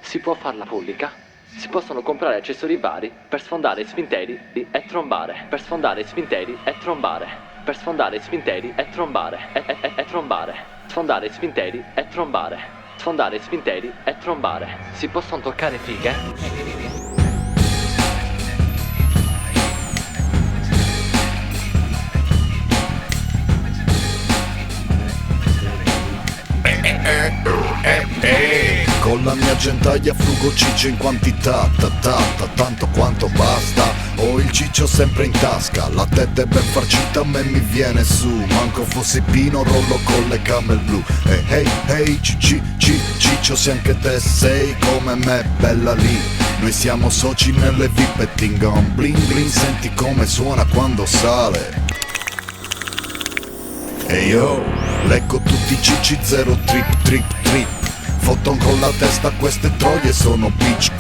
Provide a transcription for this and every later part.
Si può far la pubblica? Si possono comprare accessori vari per sfondare sfinteri e trombare. Per sfondare sfinteri e trombare. Per sfondare sfinteri e trombare. E trombare. Sfondare sfinteri e trombare. Sfondare sfinteri e trombare. Si possono toccare fighe? Con la mia gentaglia frugo ciccio in quantità, tanto quanto basta. Ho il ciccio sempre in tasca, la testa è ben farcita, a me mi viene su. Manco fossi Pino, rollo con le camel blu. Hey, ciccio, se anche te sei come me, bella lì. Noi siamo soci nelle VIP e Tingon bling bling, senti come suona quando sale. E io leggo tutti i cicci, zero trip. Fotton con la testa, queste troie sono bitch.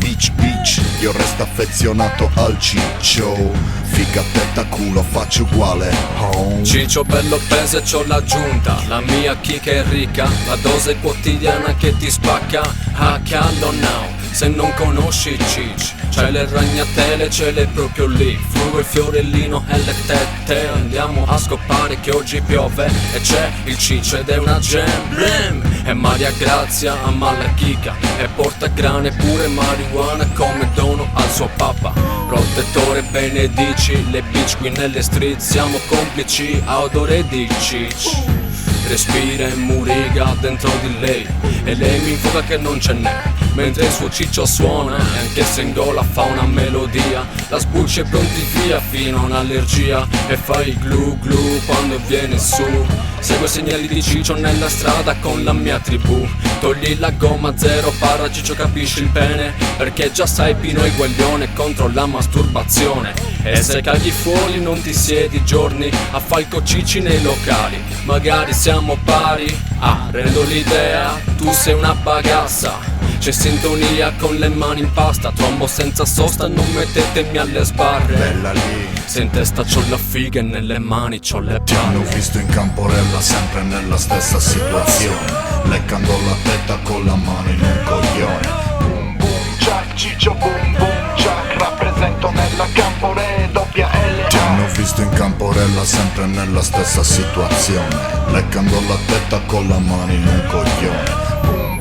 Io resto affezionato al ciccio. Figa, tetta, culo, faccio uguale home. Ciccio bello peso e c'ho l'aggiunta. La mia chicca è ricca, la dose quotidiana che ti spacca. A callo now, se non conosci Ciccio. C'hai le ragnatele, ce l'hai proprio lì. Frugo il fiorellino e le tette. Andiamo a scopare che oggi piove e c'è il Ciccio ed è una jam. E Maria Grazia ama la chicca e porta grane pure marijuana come dono al suo papà. Protettore benedici, le bitch qui nelle street siamo complici a odore di Ciccio. Respira e muriga dentro di lei e lei mi infoca che non ce n'è, mentre il suo ciccio suona e anche se in gola fa una melodia. La sbuccia e pronti via fino a un'allergia e fai glu quando viene su. Seguo i segnali di ciccio nella strada con la mia tribù. Togli la gomma zero, para ciccio capisci il bene, perché già sai Pino è guaglione contro la masturbazione. E se caghi fuori non ti siedi giorni a falco cicci nei locali. Magari siamo pari, rendo l'idea, tu sei una bagassa. C'è sintonia con le mani in pasta, trombo senza sosta, non mettetemi alle sbarre. Bella lì, se in testa c'ho la figa e nelle mani c'ho le ti hanno palle. visto in camporella sempre nella stessa situazione, leccando la testa con la mano in un coglione. Boom Jack, ciccio boom Jack, rappresento nella Campore doppia L. Ti hanno visto in camporella sempre nella stessa situazione, leccando la testa con la mano in un coglione.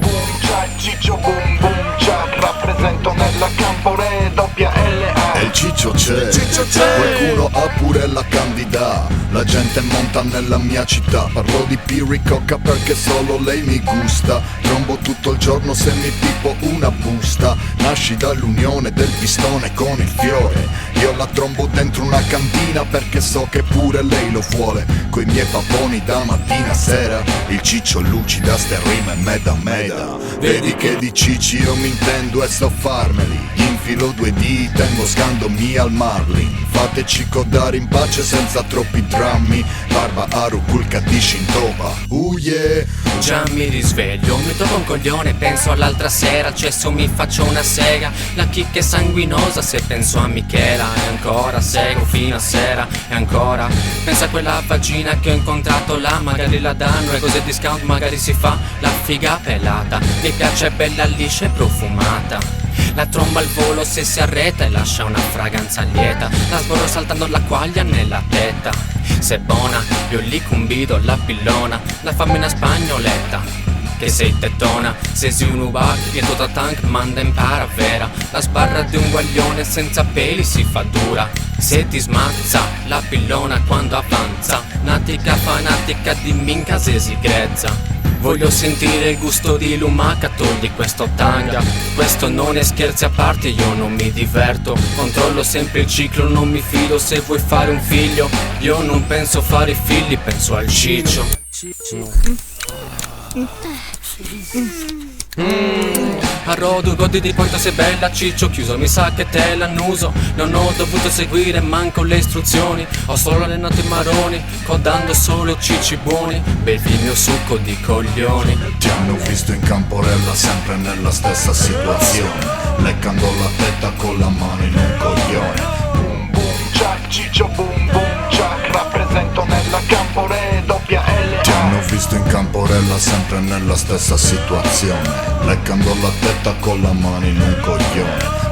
Boom Jack, ciccio boom Jack, rappresento nella Campore doppia L. E il ciccio c'è, qualcuno ha pure la candida. La gente monta nella mia città, parlo di piricocca perché solo lei mi gusta. Trombo tutto il giorno se mi pippo una busta. Nasci dall'unione del pistone con il fiore. Io la trombo dentro una cantina perché so che pure lei lo vuole. Coi miei paponi da mattina a sera, il ciccio lucida ste rime meda. Vedi che di cicci io mi intendo e so farmeli. Infilo 2 dita imboscandomi al Marlin. Fateci codare in pace senza troppi drammi. Barba Aru culca di Shintoba. Yeah. Già mi risveglio, mi trovo un coglione, penso all'altra sera, al cesso mi faccio una sega. La chicca è sanguinosa se penso a Michela. E ancora seguo fino a sera, e ancora pensa a quella vagina che ho incontrato là. Magari la danno e così discount magari si fa la figa pelata. Mi piace bella liscia e profumata. La tromba al volo se si arreta e lascia una fragranza lieta. La sborro saltando la quaglia nella tetta. Se buona, io lì cumbido la pillona. La fammina spagnoletta, che sei tettona. Se sei un ubac che tutta tank manda in paravera. La sbarra di un guaglione senza peli si fa dura. Se ti smazza la pillona quando avanza. Natica fanatica di minca se si grezza. Voglio sentire il gusto di lumaca, togli questo tanga. Questo non è scherzi a parte, io non mi diverto. Controllo sempre il ciclo, non mi fido se vuoi fare un figlio. Io non penso fare figli, penso al ciccio. Arrodo, godi di quanto sei bella ciccio. Chiuso, mi sa che te l'annuso. Non ho dovuto seguire manco le istruzioni. Ho solo allenato i maroni, codando solo cicci buoni. Bevi il mio succo di coglioni. Ti hanno visto in camporella sempre nella stessa situazione, leccando la testa con la mano in un coglione. Boom Jack, ciccio boom Jack, rappresento nella Campore doppia L. Ti hanno visto in Camporella sempre nella stessa situazione, leccando la testa con la mano in un coglione.